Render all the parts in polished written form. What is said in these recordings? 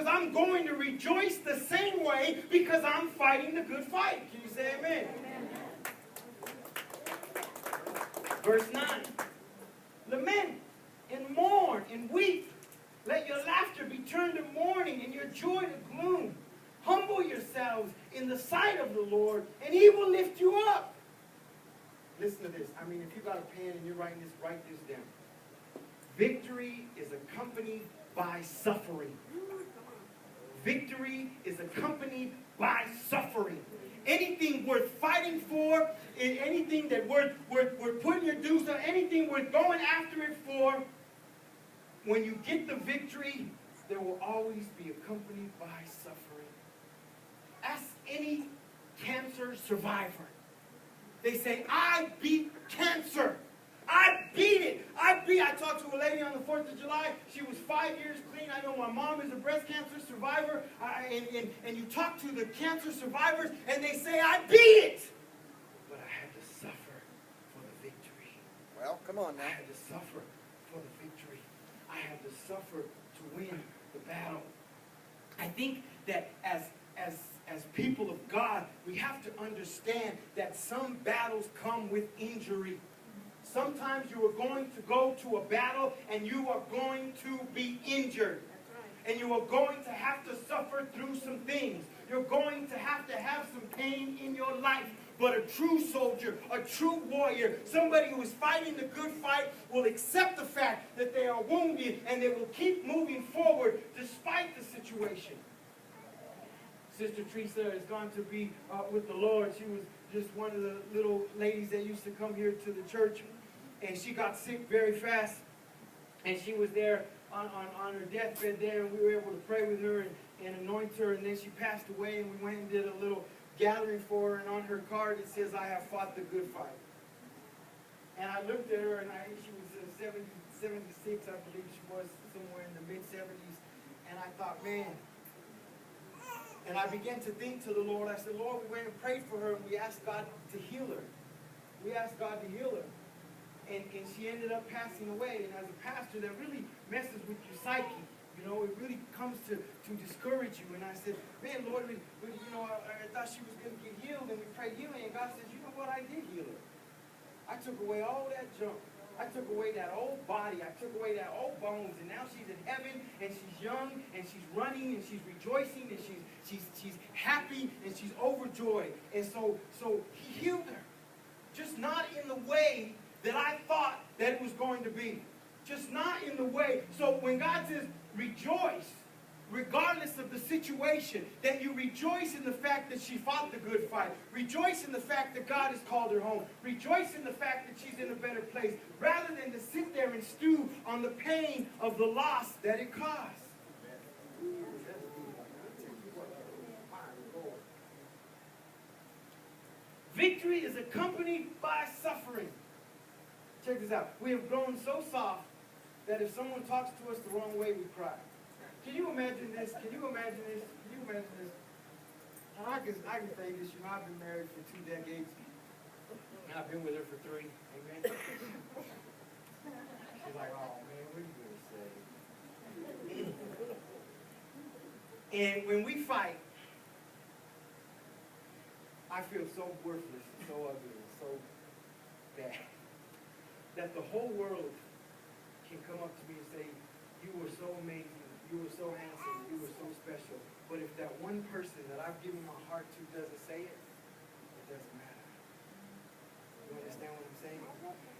because I'm going to rejoice the same way because I'm fighting the good fight. Can you say amen? Verse 9. Lament and mourn and weep. Let your laughter be turned to mourning and your joy to gloom. Humble yourselves in the sight of the Lord, and He will lift you up. Listen to this. I mean, if you got a pen and you're writing this, write this down. Victory is accompanied by suffering. Victory is accompanied by suffering. Anything worth fighting for, anything that worth putting your dues on, anything worth going after it for, when you get the victory, there will always be accompanied by suffering. Ask any cancer survivor. They say, I beat cancer. I beat it. I talked to a lady on the 4th of July. She was 5 years clean. I know my mom is a breast cancer survivor. And you talk to the cancer survivors, and they say, I beat it. But I had to suffer for the victory. Well, come on now. I had to suffer for the victory. I had to suffer to win the battle. I think that as people of God, we have to understand that some battles come with injury. Sometimes you are going to go to a battle and you are going to be injured. And you are going to have to suffer through some things. You're going to have some pain in your life. But a true soldier, a true warrior, somebody who is fighting the good fight will accept the fact that they are wounded and they will keep moving forward despite the situation. Sister Teresa has gone to be with the Lord. She was just one of the little ladies that used to come here to the church. And she got sick very fast. And she was there on her deathbed there. And we were able to pray with her and anoint her. And then she passed away. And we went and did a little gathering for her. And on her card it says, I have fought the good fight. And I looked at her and she was 76, I believe she was, somewhere in the mid-70s. And I thought, man. And I began to think to the Lord. I said, Lord, we went and prayed for her, and we asked God to heal her. We asked God to heal her. And she ended up passing away. And as a pastor, that really messes with your psyche. You know, it really comes to discourage you. And I said, man, Lord, I thought she was going to get healed, and we prayed healing. And God says, you know what? I did heal her. I took away all that junk. I took away that old body. I took away that old bones. And now she's in heaven, and she's young, and she's running, and she's rejoicing, and she's happy, and she's overjoyed. And so He healed her. Just not in the way that I thought that it was going to be. Just not in the way. So when God says rejoice, regardless of the situation, that you rejoice in the fact that she fought the good fight. Rejoice in the fact that God has called her home. Rejoice in the fact that she's in a better place, rather than to sit there and stew on the pain of the loss that it caused. Victory is accompanied by suffering. Check this out. We have grown so soft that if someone talks to us the wrong way, we cry. Can you imagine this? Can you imagine this? Can you imagine this? And I can say this. You know, I've been married for 2 decades, and I've been with her for 3. Amen. She's like, oh man, what are you gonna say? And when we fight, I feel so worthless, and so ugly, and so bad, that the whole world can come up to me and say, you were so amazing, you were so handsome, you were so special. But if that one person that I've given my heart to doesn't say it, it doesn't matter. You understand what I'm saying?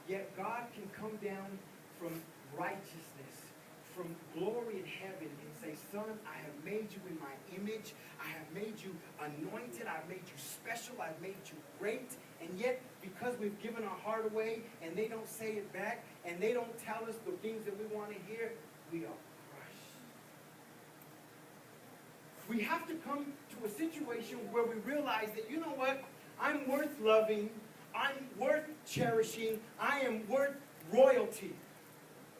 Yet God can come down from righteousness, from glory in heaven, and say, son, I have made you in my image. I have made you anointed. I've made you special. I've made you great. And yet, because we've given our heart away, and they don't say it back, and they don't tell us the things that we want to hear, we are crushed. We have to come to a situation where we realize that, you know what? I'm worth loving. I'm worth cherishing. I am worth royalty.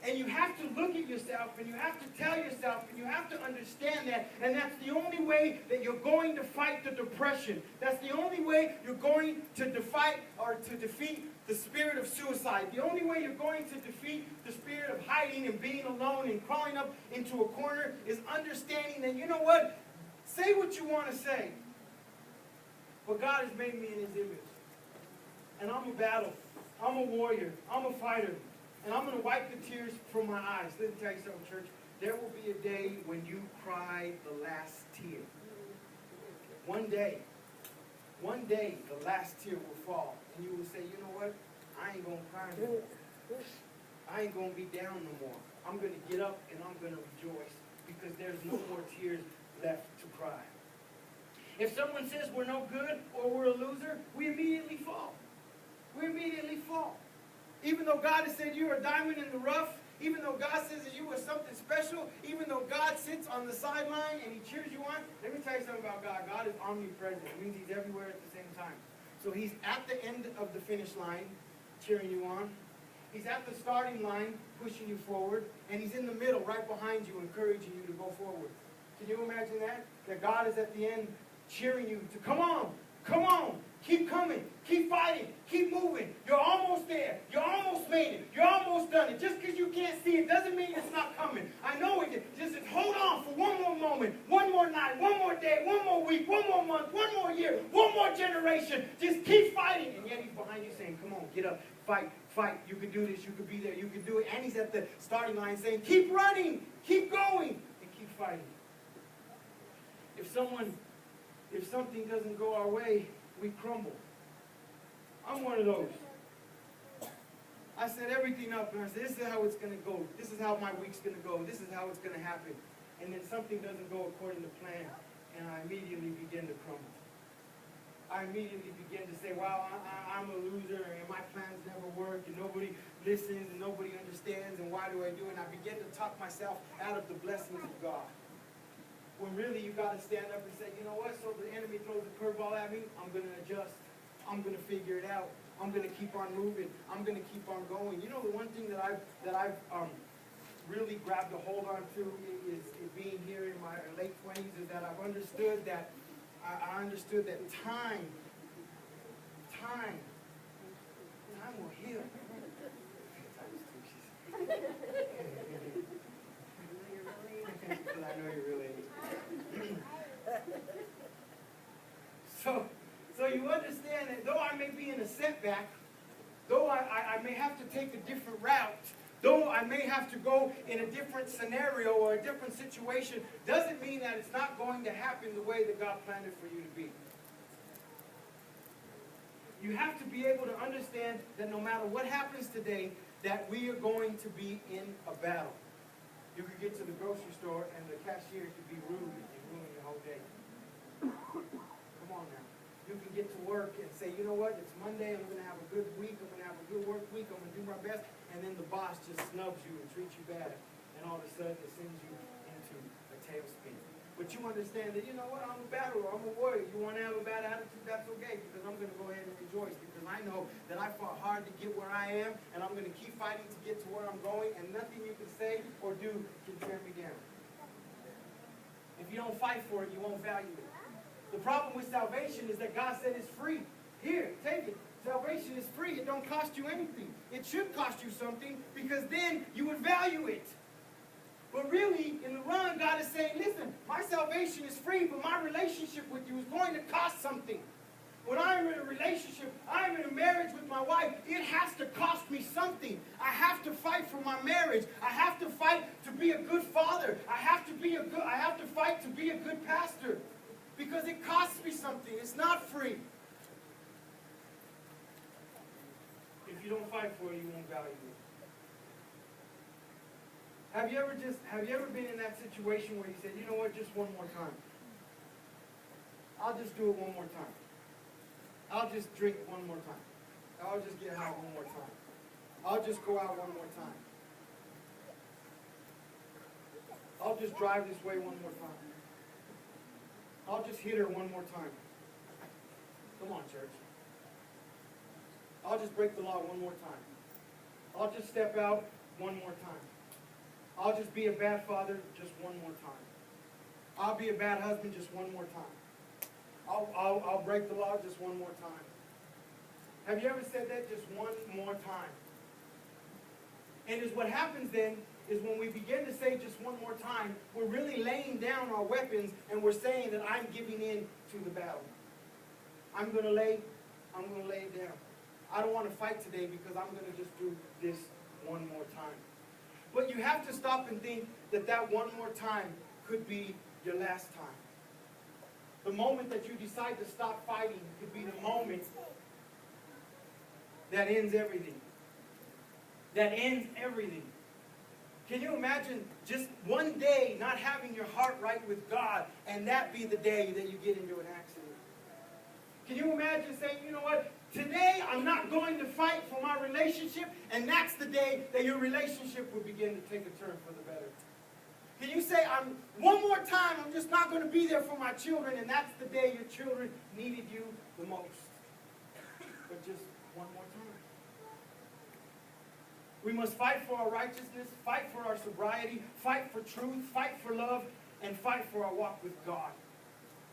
And you have to look at yourself, and you have to tell yourself, and you have to understand that. And that's the only way that you're going to fight the depression. That's the only way you're going to defeat the spirit of suicide. The only way you're going to defeat the spirit of hiding and being alone and crawling up into a corner is understanding that, you know what? Say what you want to say. But God has made me in His image. And I'm a battle. I'm a warrior. I'm a fighter. And I'm going to wipe the tears from my eyes. Let me tell you something, church. There will be a day when you cry the last tear. One day, the last tear will fall. And you will say, you know what? I ain't going to cry no more. I ain't going to be down no more. I'm going to get up and I'm going to rejoice because there's no more tears left to cry. If someone says we're no good or we're a loser, we immediately fall. We immediately fall. Even though God has said you're a diamond in the rough, even though God says that you are something special, even though God sits on the sideline and He cheers you on, let me tell you something about God. God is omnipresent. It means He's everywhere at the same time. So He's at the end of the finish line, cheering you on. He's at the starting line, pushing you forward. And He's in the middle, right behind you, encouraging you to go forward. Can you imagine that? That God is at the end, cheering you to come on, keep coming, keep fighting, keep moving. You're almost there. You almost made it. You're almost done it. Just because you can't see it doesn't mean it's not coming. I know it. Just hold on for one more moment, one more night, one more day, one more week, one more month, one more year, one more generation. Just keep fighting. And yet He's behind you saying, come on, get up, fight, fight. You can do this. You can be there. You can do it. And He's at the starting line saying, keep running, keep going, and keep fighting. If something doesn't go our way, we crumble. I'm one of those. I set everything up and I said, this is how it's going to go. This is how my week's going to go. This is how it's going to happen. And then something doesn't go according to plan, and I immediately begin to crumble. I immediately begin to say, wow, I'm a loser, and my plans never work, and nobody listens, and nobody understands, and why do I do it? And I begin to talk myself out of the blessings of God. When really you got to stand up and say, you know what, so the enemy throws a curveball at me, I'm going to adjust. I'm going to figure it out. I'm going to keep on moving. I'm going to keep on going. You know, the one thing that I've really grabbed a hold on to is being here in my late 20s is that I've understood that, I understood that time will heal. I know you're really So you understand that though I may be in a setback, though I may have to take a different route, though I may have to go in a different scenario or a different situation, doesn't mean that it's not going to happen the way that God planned it for you to be. You have to be able to understand that no matter what happens today, that we are going to be in a battle. You could get to the grocery store and the cashier could be rude and ruin your whole day. Come on now. You can get to work and say, you know what, it's Monday, I'm going to have a good week, I'm going to have a good work week, I'm going to do my best, and then the boss just snubs you and treats you bad, and all of a sudden it sends you into a tailspin. But you understand that, you know what, I'm a battler, I'm a warrior. You want to have a bad attitude, that's okay, because I'm going to go ahead and rejoice, because I know that I fought hard to get where I am, and I'm going to keep fighting to get to where I'm going, and nothing you can say or do can tear me down. If you don't fight for it, you won't value it. The problem with salvation is that God said it's free. Here, take it. Salvation is free. It don't cost you anything. It should cost you something, because then you would value it. But really, in the run, God is saying, listen, my salvation is free, but my relationship with you is going to cost something. When I'm in a relationship, I'm in a marriage with my wife, it has to cost me something. I have to fight for my marriage. I have to fight to be a good father. I have to fight to be a good pastor. Because it costs me something. It's not free. If you don't fight for it, you won't value it. Have you ever been in that situation where you said, you know what, just one more time. I'll just do it one more time. I'll just drink one more time. I'll just get high one more time. I'll just go out one more time. I'll just drive this way one more time. I'll just hit her one more time. Come on, church. I'll just break the law one more time. I'll just step out one more time. I'll just be a bad father just one more time. I'll be a bad husband just one more time. I'll break the law just one more time. Have you ever said that? Just one more time. And is what happens then is when we begin to say just one more time, we're really laying down our weapons and we're saying that I'm giving in to the battle. I'm going to lay it down. I don't want to fight today because I'm going to just do this one more time. But you have to stop and think that that one more time could be your last time. The moment that you decide to stop fighting could be the moment that ends everything. That ends everything. Can you imagine just one day not having your heart right with God and that be the day that you get into an accident? Can you imagine saying, you know what, today I'm not going to fight for my relationship, and that's the day that your relationship will begin to take a turn for the better? Can you say, one more time, I'm just not going to be there for my children, and that's the day your children needed you the most? But just one more time. We must fight for our righteousness, fight for our sobriety, fight for truth, fight for love, and fight for our walk with God.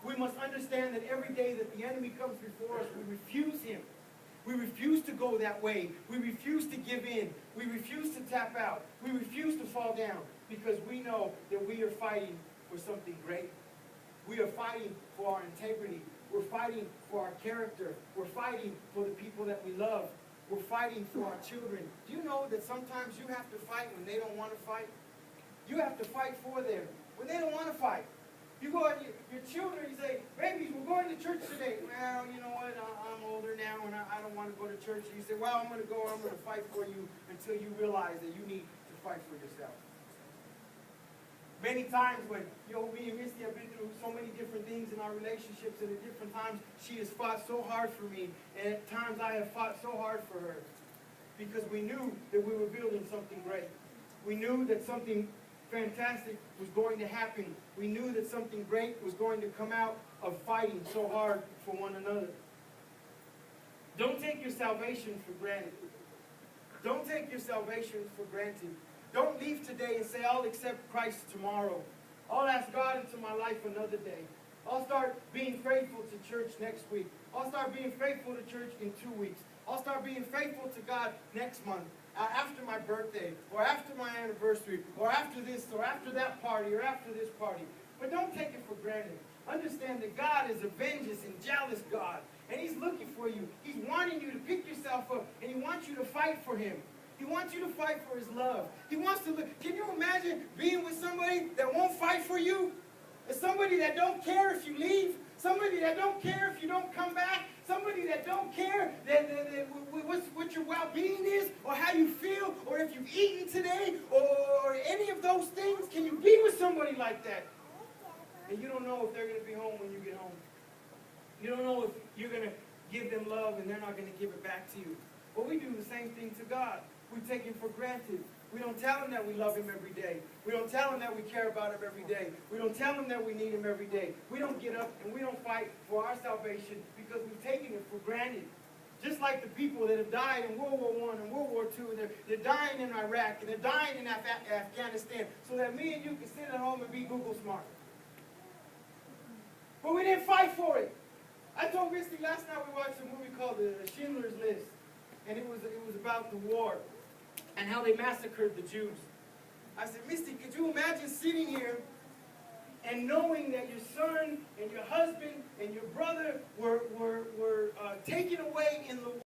We must understand that every day that the enemy comes before us, we refuse him. We refuse to go that way. We refuse to give in. We refuse to tap out. We refuse to fall down because we know that we are fighting for something great. We are fighting for our integrity. We're fighting for our character. We're fighting for the people that we love. We're fighting for our children. Do you know that sometimes you have to fight when they don't want to fight? You have to fight for them when they don't want to fight. You go at your children, you say, babies, we're going to church today. Well, you know what, I'm older now and I don't want to go to church. And you say, well, I'm going to go, I'm going to fight for you until you realize that you need to fight for yourself. Many times when, me and Misty have been through so many different things in our relationships, and at different times she has fought so hard for me, and at times I have fought so hard for her, because we knew that we were building something great. We knew that something fantastic was going to happen. We knew that something great was going to come out of fighting so hard for one another. Don't take your salvation for granted. Don't take your salvation for granted. Don't leave today and say, I'll accept Christ tomorrow. I'll ask God into my life another day. I'll start being faithful to church next week. I'll start being faithful to church in 2 weeks. I'll start being faithful to God next month, after my birthday, or after my anniversary, or after this, or after that party, or after this party. But don't take it for granted. Understand that God is a vengeance and jealous God, and He's looking for you. He's wanting you to pick yourself up, and He wants you to fight for Him. He wants you to fight for His love. He wants to look. Can you imagine being with somebody that won't fight for you? Somebody that don't care if you leave? Somebody that don't care if you don't come back? Somebody that don't care what your well-being is, or how you feel, or if you've eaten today, or any of those things? Can you be with somebody like that? And you don't know if they're going to be home when you get home. You don't know if you're going to give them love and they're not going to give it back to you. But we do the same thing to God. We take Him for granted. We don't tell Him that we love Him every day. We don't tell Him that we care about Him every day. We don't tell Him that we need Him every day. We don't get up and we don't fight for our salvation because we've taken it for granted. Just like the people that have died in World War I and World War II, and they're dying in Iraq, and they're dying in Afghanistan, so that me and you can sit at home and be Google smart. But we didn't fight for it. I told Misty last night we watched a movie called Schindler's List, and it was about the war and how they massacred the Jews. I said, Misty, could you imagine sitting here and knowing that your son and your husband and your brother were taken away in the war?